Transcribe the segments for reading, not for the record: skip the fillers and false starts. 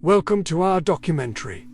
welcome to our documentary.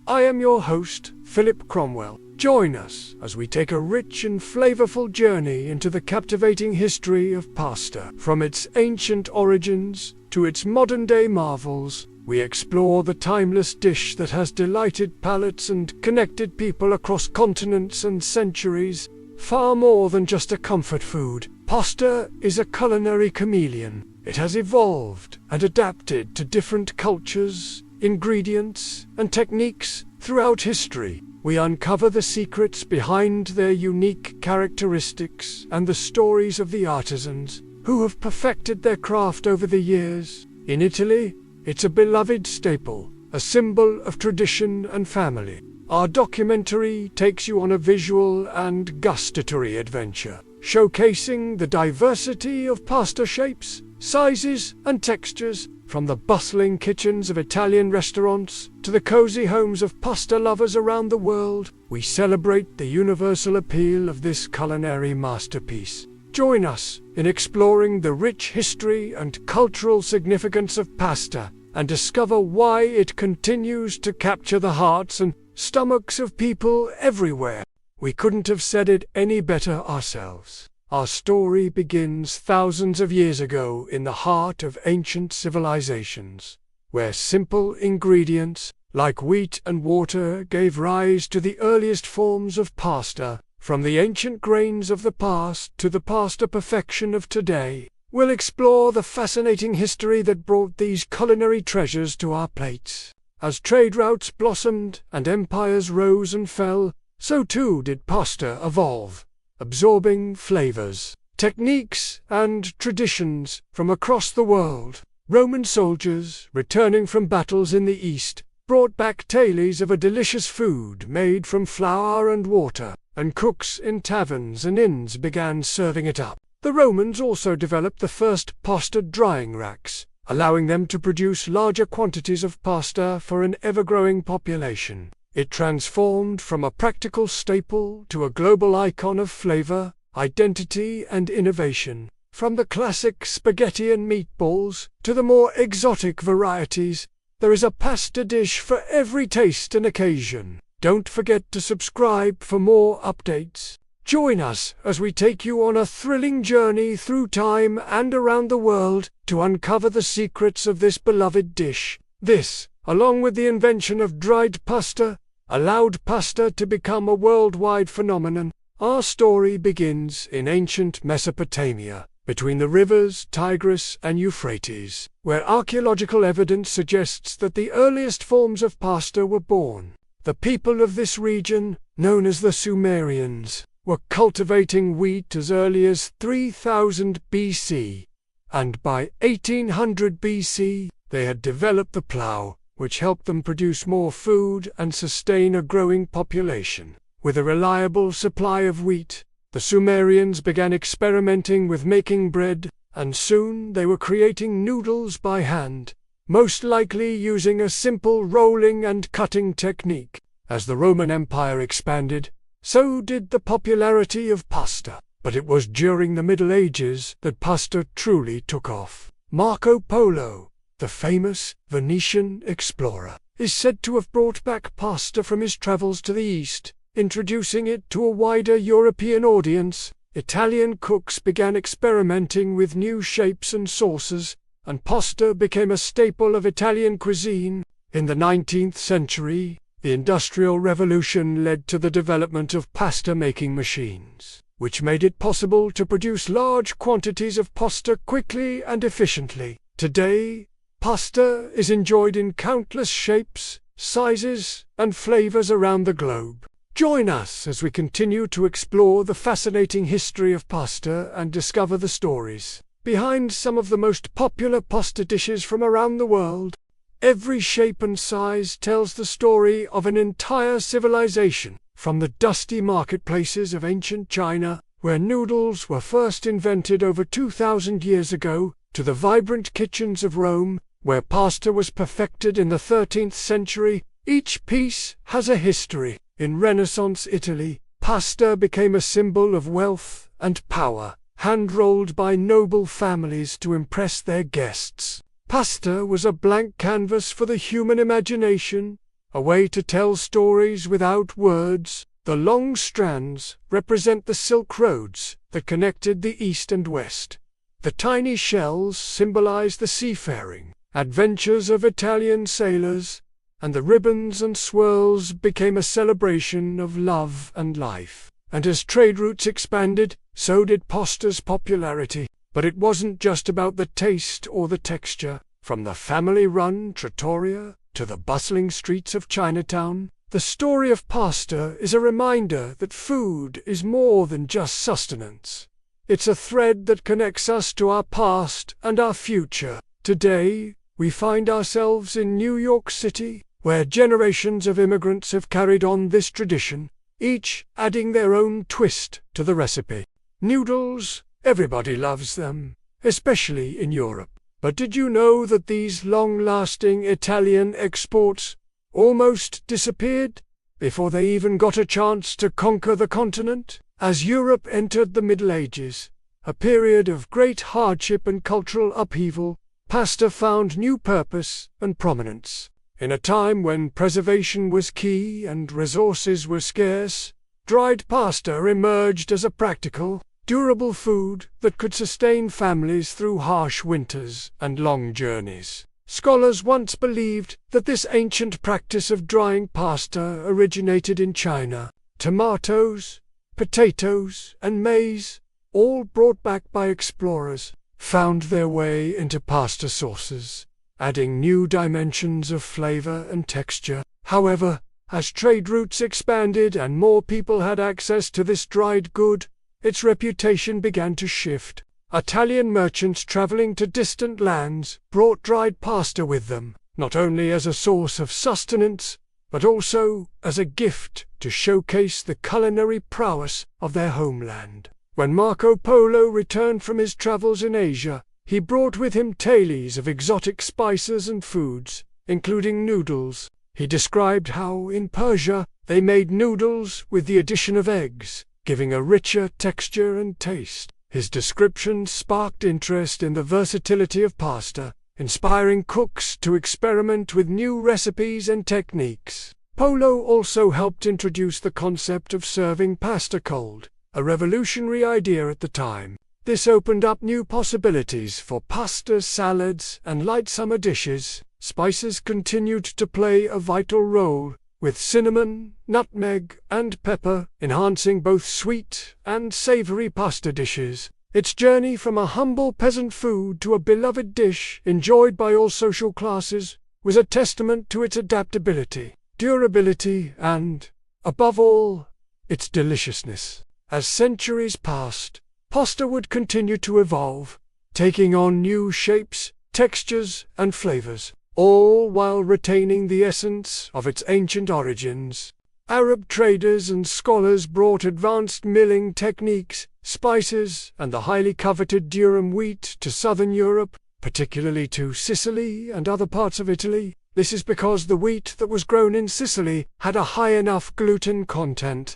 I am your host, Philip Cromwell. Join us as we take a rich and flavorful journey into the captivating history of pasta. From its ancient origins to its modern-day marvels, we explore the timeless dish that has delighted palates and connected people across continents and centuries. Far more than just a comfort food, pasta is a culinary chameleon. It has evolved and adapted to different cultures, ingredients, and techniques throughout history. We uncover the secrets behind their unique characteristics and the stories of the artisans who have perfected their craft over the years. In Italy, it's a beloved staple, a symbol of tradition and family. Our documentary takes you on a visual and gustatory adventure, showcasing the diversity of pasta shapes, sizes, and textures, from the bustling kitchens of Italian restaurants to the cozy homes of pasta lovers around the world. We celebrate the universal appeal of this culinary masterpiece. Join us in exploring the rich history and cultural significance of pasta and discover why it continues to capture the hearts and stomachs of people everywhere. We couldn't have said it any better ourselves. Our story begins thousands of years ago in the heart of ancient civilizations, where simple ingredients like wheat and water gave rise to the earliest forms of pasta. From the ancient grains of the past to the pasta perfection of today, we'll explore the fascinating history that brought these culinary treasures to our plates. As trade routes blossomed and empires rose and fell, so too did pasta evolve, absorbing flavors, techniques, and traditions from across the world. Roman soldiers, returning from battles in the East, brought back tales of a delicious food made from flour and water, and cooks in taverns and inns began serving it up. The Romans also developed the first pasta drying racks, allowing them to produce larger quantities of pasta for an ever-growing population. It transformed from a practical staple to a global icon of flavor, identity, and innovation. From the classic spaghetti and meatballs to the more exotic varieties, there is a pasta dish for every taste and occasion. Don't forget to subscribe for more updates. Join us as we take you on a thrilling journey through time and around the world to uncover the secrets of this beloved dish. This, along with the invention of dried pasta, allowed pasta to become a worldwide phenomenon. Our story begins in ancient Mesopotamia, between the rivers Tigris and Euphrates, where archaeological evidence suggests that the earliest forms of pasta were born. The people of this region, known as the Sumerians, were cultivating wheat as early as 3000 BC, and by 1800 BC, they had developed the plough, which helped them produce more food and sustain a growing population. With a reliable supply of wheat, the Sumerians began experimenting with making bread, and soon they were creating noodles by hand, most likely using a simple rolling and cutting technique. As the Roman Empire expanded, so did the popularity of pasta. But it was during the Middle Ages that pasta truly took off. Marco Polo, the famous Venetian explorer, is said to have brought back pasta from his travels to the East, introducing it to a wider European audience. Italian cooks began experimenting with new shapes and sauces, and pasta became a staple of Italian cuisine. In the 19th century, the Industrial Revolution led to the development of pasta-making machines, which made it possible to produce large quantities of pasta quickly and efficiently. Today, pasta is enjoyed in countless shapes, sizes, and flavors around the globe. Join us as we continue to explore the fascinating history of pasta and discover the stories behind some of the most popular pasta dishes from around the world. Every shape and size tells the story of an entire civilization, from the dusty marketplaces of ancient China, where noodles were first invented over 2,000 years ago, to the vibrant kitchens of Rome, where pasta was perfected in the 13th century. Each piece has a history. In Renaissance Italy, pasta became a symbol of wealth and power, hand-rolled by noble families to impress their guests. Pasta was a blank canvas for the human imagination, a way to tell stories without words. The long strands represent the Silk Roads that connected the East and West. The tiny shells symbolize the seafaring adventures of Italian sailors, and the ribbons and swirls became a celebration of love and life. And as trade routes expanded, so did pasta's popularity. But it wasn't just about the taste or the texture. From the family-run trattoria to the bustling streets of Chinatown, the story of pasta is a reminder that food is more than just sustenance. It's a thread that connects us to our past and our future. Today, we find ourselves in New York City, where generations of immigrants have carried on this tradition, each adding their own twist to the recipe. Noodles, everybody loves them, especially in Europe. But did you know that these long-lasting Italian exports almost disappeared before they even got a chance to conquer the continent? As Europe entered the Middle Ages, a period of great hardship and cultural upheaval, pasta found new purpose and prominence. In a time when preservation was key and resources were scarce, dried pasta emerged as a practical, durable food that could sustain families through harsh winters and long journeys. Scholars once believed that this ancient practice of drying pasta originated in China. Tomatoes, potatoes, and maize, all brought back by explorers, found their way into pasta sauces, adding new dimensions of flavor and texture. However, as trade routes expanded and more people had access to this dried good, its reputation began to shift. Italian merchants traveling to distant lands brought dried pasta with them, not only as a source of sustenance, but also as a gift to showcase the culinary prowess of their homeland. When Marco Polo returned from his travels in Asia, he brought with him tales of exotic spices and foods, including noodles. He described how, in Persia, they made noodles with the addition of eggs, giving a richer texture and taste. His descriptions sparked interest in the versatility of pasta, inspiring cooks to experiment with new recipes and techniques. Polo also helped introduce the concept of serving pasta cold, a revolutionary idea at the time. This opened up new possibilities for pasta, salads, and light summer dishes. Spices continued to play a vital role, with cinnamon, nutmeg, and pepper enhancing both sweet and savory pasta dishes. Its journey from a humble peasant food to a beloved dish enjoyed by all social classes was a testament to its adaptability, durability, and, above all, its deliciousness. As centuries passed, pasta would continue to evolve, taking on new shapes, textures, and flavors, all while retaining the essence of its ancient origins. Arab traders and scholars brought advanced milling techniques, spices, and the highly coveted durum wheat to southern Europe, particularly to Sicily and other parts of Italy. This is because the wheat that was grown in Sicily had a high enough gluten content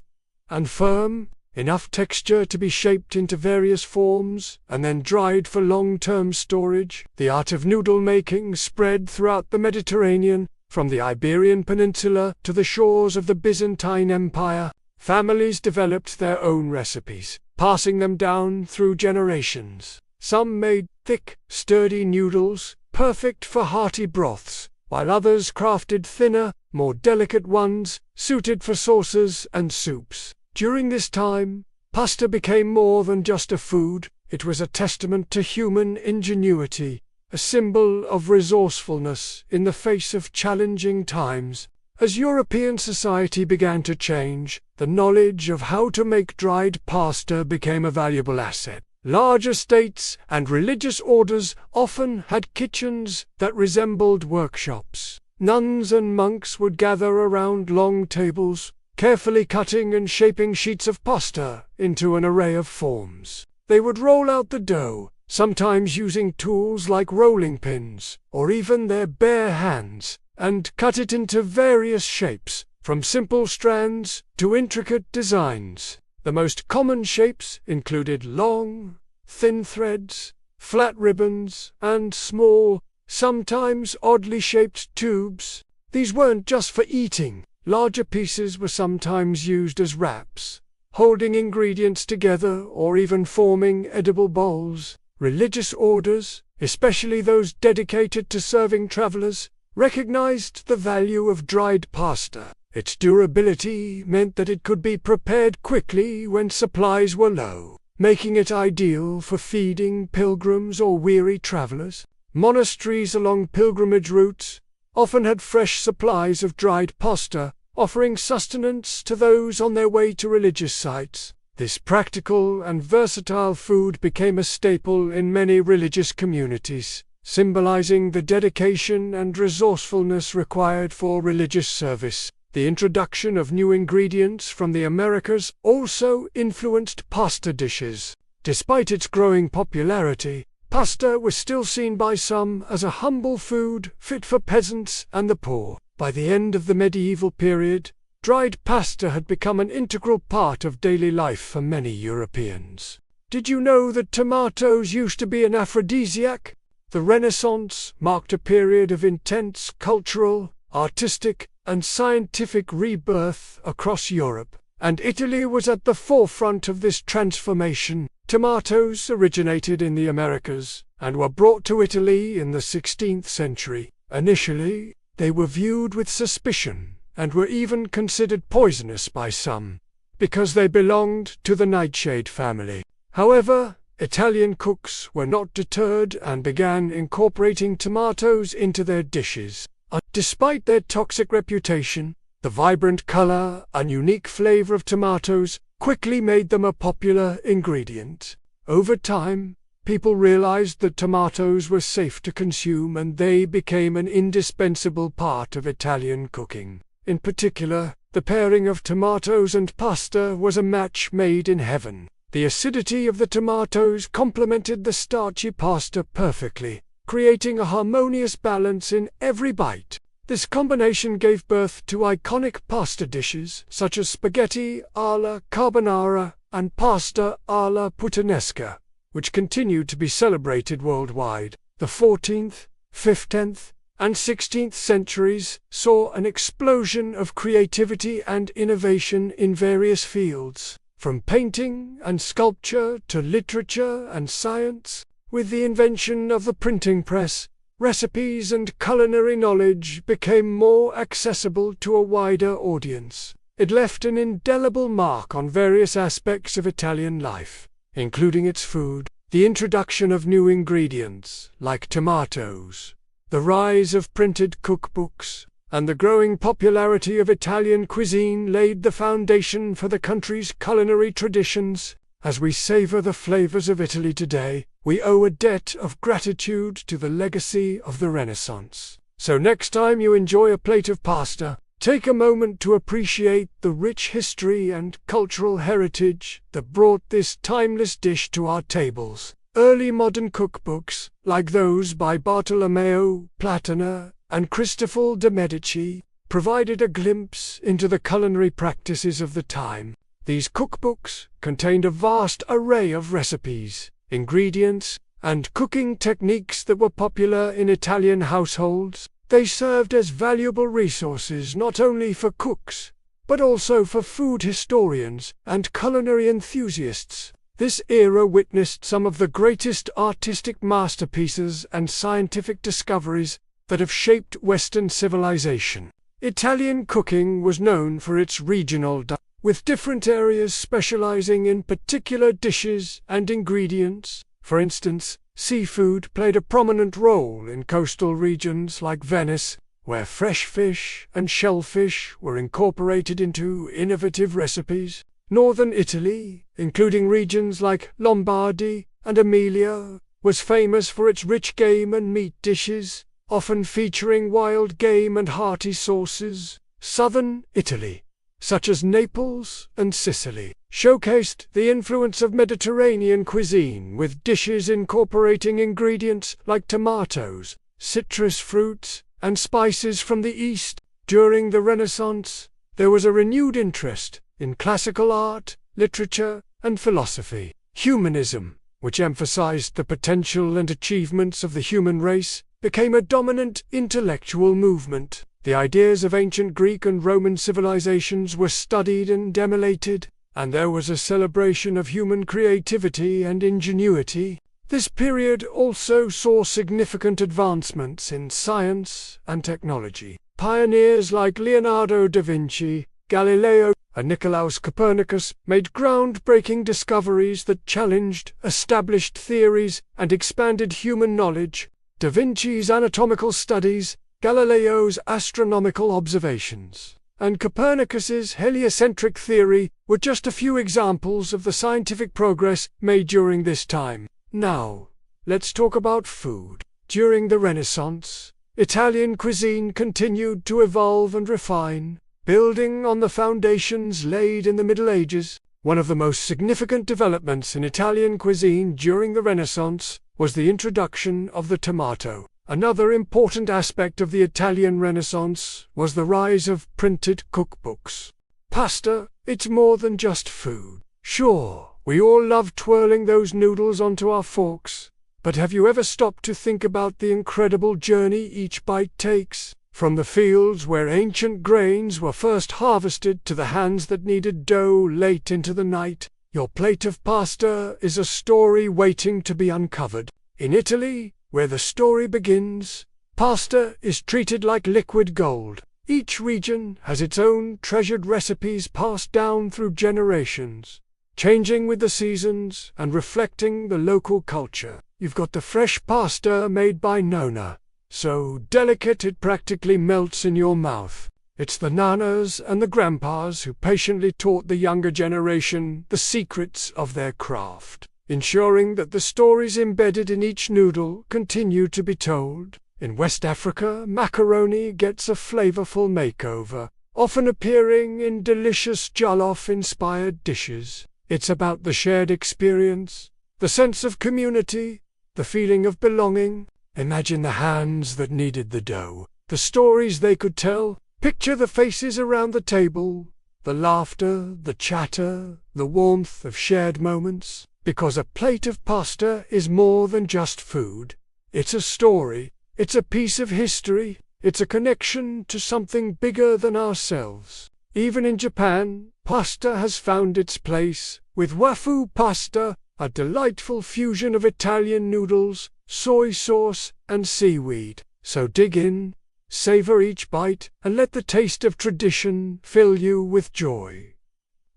and firm enough texture to be shaped into various forms and then dried for long-term storage. The art of noodle making spread throughout the Mediterranean, from the Iberian Peninsula to the shores of the Byzantine Empire. Families developed their own recipes, passing them down through generations. Some made thick, sturdy noodles, perfect for hearty broths, while others crafted thinner, more delicate ones, suited for sauces and soups. During this time, pasta became more than just a food. It was a testament to human ingenuity, a symbol of resourcefulness in the face of challenging times. As European society began to change, the knowledge of how to make dried pasta became a valuable asset. Large estates and religious orders often had kitchens that resembled workshops. Nuns and monks would gather around long tables, carefully cutting and shaping sheets of pasta into an array of forms. They would roll out the dough, sometimes using tools like rolling pins, or even their bare hands, and cut it into various shapes, from simple strands to intricate designs. The most common shapes included long, thin threads, flat ribbons, and small, sometimes oddly shaped tubes. These weren't just for eating. Larger pieces were sometimes used as wraps, holding ingredients together or even forming edible bowls. Religious orders, especially those dedicated to serving travelers, recognized the value of dried pasta. Its durability meant that it could be prepared quickly when supplies were low, making it ideal for feeding pilgrims or weary travelers. Monasteries along pilgrimage routes often had fresh supplies of dried pasta, offering sustenance to those on their way to religious sites. This practical and versatile food became a staple in many religious communities, symbolizing the dedication and resourcefulness required for religious service. The introduction of new ingredients from the Americas also influenced pasta dishes. Despite its growing popularity, pasta was still seen by some as a humble food fit for peasants and the poor. By the end of the medieval period, dried pasta had become an integral part of daily life for many Europeans. Did you know that tomatoes used to be an aphrodisiac? The Renaissance marked a period of intense cultural, artistic, and scientific rebirth across Europe, and Italy was at the forefront of this transformation. Tomatoes originated in the Americas and were brought to Italy in the 16th century. Initially, they were viewed with suspicion and were even considered poisonous by some, because they belonged to the nightshade family. However, Italian cooks were not deterred and began incorporating tomatoes into their dishes. Despite their toxic reputation, the vibrant color and unique flavor of tomatoes quickly made them a popular ingredient. Over time, people realized that tomatoes were safe to consume and they became an indispensable part of Italian cooking. In particular, the pairing of tomatoes and pasta was a match made in heaven. The acidity of the tomatoes complemented the starchy pasta perfectly, creating a harmonious balance in every bite. This combination gave birth to iconic pasta dishes such as spaghetti alla carbonara and pasta alla puttanesca, which continued to be celebrated worldwide. The 14th, 15th, and 16th centuries saw an explosion of creativity and innovation in various fields, from painting and sculpture to literature and science. With the invention of the printing press, recipes and culinary knowledge became more accessible to a wider audience. It left an indelible mark on various aspects of Italian life, including its food, the introduction of new ingredients like tomatoes, the rise of printed cookbooks, and the growing popularity of Italian cuisine laid the foundation for the country's culinary traditions. As we savor the flavors of Italy today, we owe a debt of gratitude to the legacy of the Renaissance. So next time you enjoy a plate of pasta, take a moment to appreciate the rich history and cultural heritage that brought this timeless dish to our tables. Early modern cookbooks, like those by Bartolomeo Platana and Cristoforo de' Medici, provided a glimpse into the culinary practices of the time. These cookbooks contained a vast array of recipes, ingredients, and cooking techniques that were popular in Italian households. They served as valuable resources not only for cooks, but also for food historians and culinary enthusiasts. This era witnessed some of the greatest artistic masterpieces and scientific discoveries that have shaped Western civilization. Italian cooking was known for its regional diversity, with different areas specializing in particular dishes and ingredients. For instance, seafood played a prominent role in coastal regions like Venice, where fresh fish and shellfish were incorporated into innovative recipes. Northern Italy, including regions like Lombardy and Emilia, was famous for its rich game and meat dishes, often featuring wild game and hearty sauces. Southern Italy, such as Naples and Sicily, showcased the influence of Mediterranean cuisine with dishes incorporating ingredients like tomatoes, citrus fruits, and spices from the East. During the Renaissance, there was a renewed interest in classical art, literature, and philosophy. Humanism, which emphasized the potential and achievements of the human race, became a dominant intellectual movement. The ideas of ancient Greek and Roman civilizations were studied and emulated, and there was a celebration of human creativity and ingenuity. This period also saw significant advancements in science and technology. Pioneers like Leonardo da Vinci, Galileo, and Nicolaus Copernicus made groundbreaking discoveries that challenged established theories and expanded human knowledge. Da Vinci's anatomical studies, Galileo's astronomical observations, and Copernicus's heliocentric theory were just a few examples of the scientific progress made during this time. Now, let's talk about food. During the Renaissance, Italian cuisine continued to evolve and refine, building on the foundations laid in the Middle Ages. One of the most significant developments in Italian cuisine during the Renaissance was the introduction of the tomato. Another important aspect of the Italian Renaissance was the rise of printed cookbooks. Pasta, it's more than just food. Sure, we all love twirling those noodles onto our forks, but have you ever stopped to think about the incredible journey each bite takes? From the fields where ancient grains were first harvested to the hands that kneaded dough late into the night, your plate of pasta is a story waiting to be uncovered. In Italy, where the story begins, pasta is treated like liquid gold. Each region has its own treasured recipes passed down through generations, changing with the seasons and reflecting the local culture. You've got the fresh pasta made by Nonna, so delicate it practically melts in your mouth. It's the nanas and the grandpas who patiently taught the younger generation the secrets of their craft, ensuring that the stories embedded in each noodle continue to be told. In West Africa, macaroni gets a flavorful makeover, often appearing in delicious jollof-inspired dishes. It's about the shared experience, the sense of community, the feeling of belonging. Imagine the hands that kneaded the dough, the stories they could tell. Picture the faces around the table, the laughter, the chatter, the warmth of shared moments. Because a plate of pasta is more than just food. It's a story, it's a piece of history, it's a connection to something bigger than ourselves. Even in Japan, pasta has found its place, with wafu pasta, a delightful fusion of Italian noodles, soy sauce, and seaweed. So dig in, savor each bite, and let the taste of tradition fill you with joy.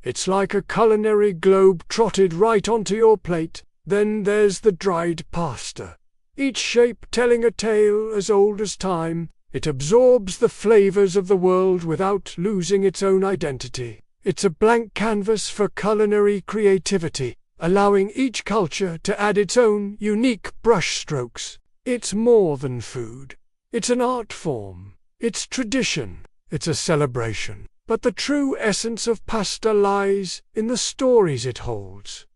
It's like a culinary globe trotted right onto your plate. Then there's the dried pasta. Each shape telling a tale as old as time. It absorbs the flavors of the world without losing its own identity. It's a blank canvas for culinary creativity, allowing each culture to add its own unique brushstrokes. It's more than food. It's an art form. It's tradition. It's a celebration. But the true essence of pasta lies in the stories it holds.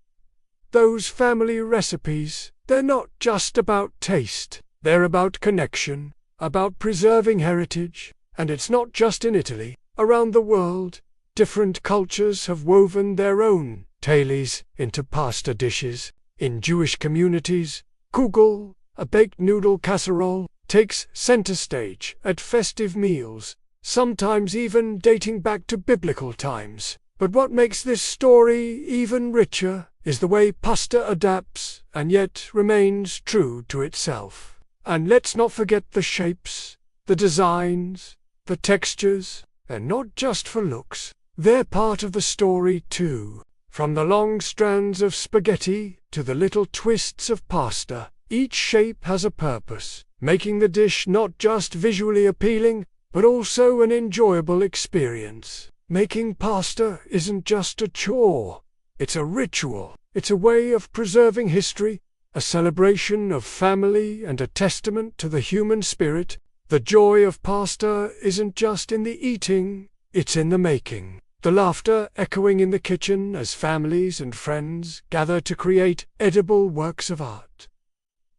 Those family recipes, they're not just about taste. They're about connection, about preserving heritage. And it's not just in Italy. Around the world, different cultures have woven their own tales into pasta dishes. In Jewish communities, kugel, a baked noodle casserole, takes center stage at festive meals, sometimes even dating back to biblical times. But what makes this story even richer is the way pasta adapts and yet remains true to itself. And let's not forget the shapes, the designs, the textures. They're not just for looks. They're part of the story too. From the long strands of spaghetti to the little twists of pasta, each shape has a purpose, making the dish not just visually appealing, but also an enjoyable experience. Making pasta isn't just a chore. It's a ritual. It's a way of preserving history, a celebration of family and a testament to the human spirit. The joy of pasta isn't just in the eating, it's in the making. The laughter echoing in the kitchen as families and friends gather to create edible works of art.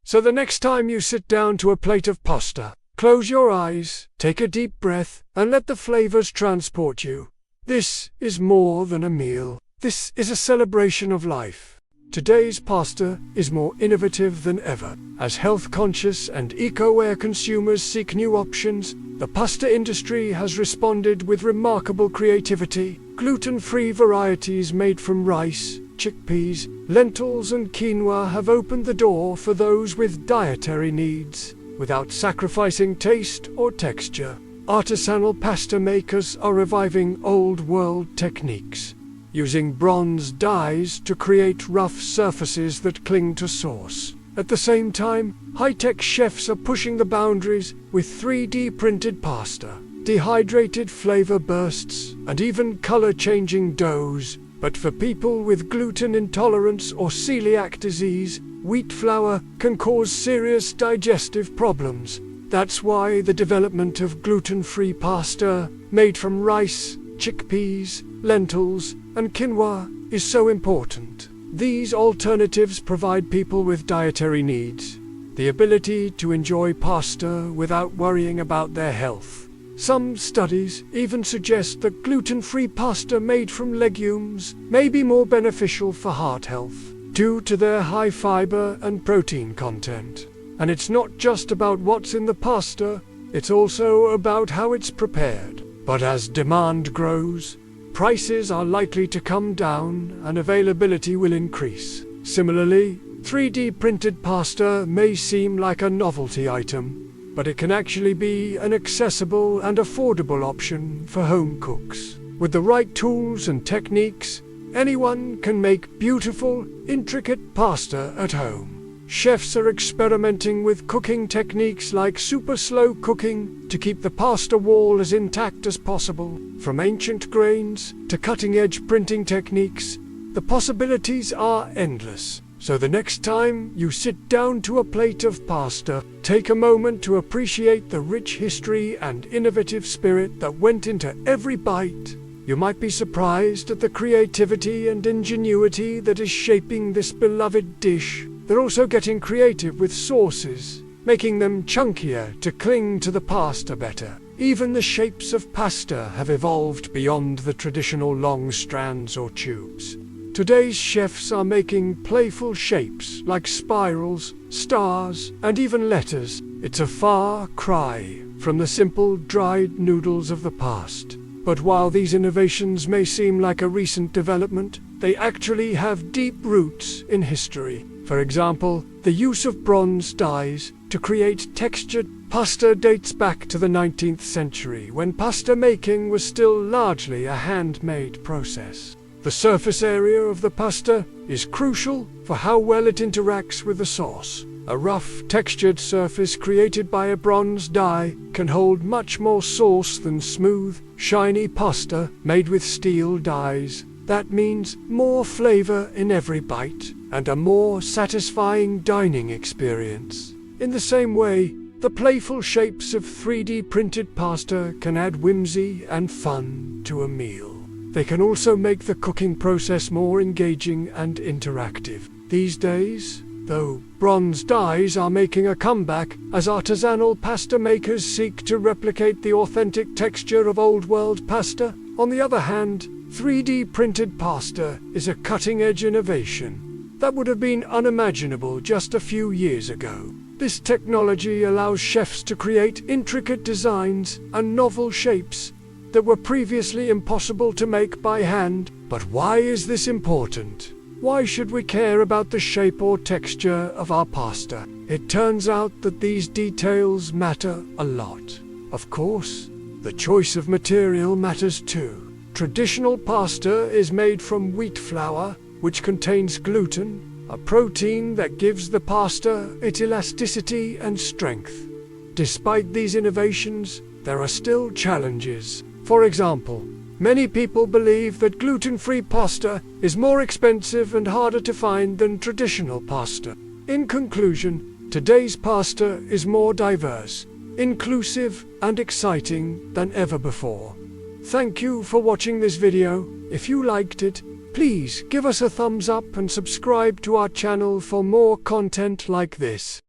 So the next time you sit down to a plate of pasta, close your eyes, take a deep breath, and let the flavors transport you. This is more than a meal. This is a celebration of life. Today's pasta is more innovative than ever. As health-conscious and eco-aware consumers seek new options, the pasta industry has responded with remarkable creativity. Gluten-free varieties made from rice, chickpeas, lentils and quinoa have opened the door for those with dietary needs, without sacrificing taste or texture. Artisanal pasta makers are reviving old-world techniques, using bronze dyes to create rough surfaces that cling to sauce. At the same time, high-tech chefs are pushing the boundaries with 3D printed pasta, dehydrated flavor bursts, and even color-changing doughs. But for people with gluten intolerance or celiac disease, wheat flour can cause serious digestive problems. That's why the development of gluten-free pasta, made from rice, chickpeas, lentils, and quinoa, is so important. These alternatives provide people with dietary needs the ability to enjoy pasta without worrying about their health. Some studies even suggest that gluten-free pasta made from legumes may be more beneficial for heart health, due to their high fiber and protein content. And it's not just about what's in the pasta, it's also about how it's prepared. But as demand grows, prices are likely to come down and availability will increase. Similarly, 3D printed pasta may seem like a novelty item, but it can actually be an accessible and affordable option for home cooks. With the right tools and techniques, anyone can make beautiful, intricate pasta at home. Chefs are experimenting with cooking techniques like super slow cooking to keep the pasta wall as intact as possible. From ancient grains to cutting-edge printing techniques, the possibilities are endless. So the next time you sit down to a plate of pasta, take a moment to appreciate the rich history and innovative spirit that went into every bite. You might be surprised at the creativity and ingenuity that is shaping this beloved dish. They're also getting creative with sauces, making them chunkier to cling to the pasta better. Even the shapes of pasta have evolved beyond the traditional long strands or tubes. Today's chefs are making playful shapes like spirals, stars, and even letters. It's a far cry from the simple dried noodles of the past. But while these innovations may seem like a recent development, they actually have deep roots in history. For example, the use of bronze dyes to create textured pasta dates back to the 19th century, when pasta making was still largely a handmade process. The surface area of the pasta is crucial for how well it interacts with the sauce. A rough, textured surface created by a bronze dye can hold much more sauce than smooth, shiny pasta made with steel dyes. That means more flavor in every bite and a more satisfying dining experience. In the same way, the playful shapes of 3D printed pasta can add whimsy and fun to a meal. They can also make the cooking process more engaging and interactive. These days, though, bronze dyes are making a comeback as artisanal pasta makers seek to replicate the authentic texture of old-world pasta. On the other hand, 3D printed pasta is a cutting-edge innovation that would have been unimaginable just a few years ago. This technology allows chefs to create intricate designs and novel shapes that were previously impossible to make by hand. But why is this important? Why should we care about the shape or texture of our pasta? It turns out that these details matter a lot. Of course, the choice of material matters too. Traditional pasta is made from wheat flour, which contains gluten, a protein that gives the pasta its elasticity and strength. Despite these innovations, there are still challenges. For example, many people believe that gluten-free pasta is more expensive and harder to find than traditional pasta. In conclusion, today's pasta is more diverse, inclusive, and exciting than ever before. Thank you for watching this video. If you liked it, please give us a thumbs up and subscribe to our channel for more content like this.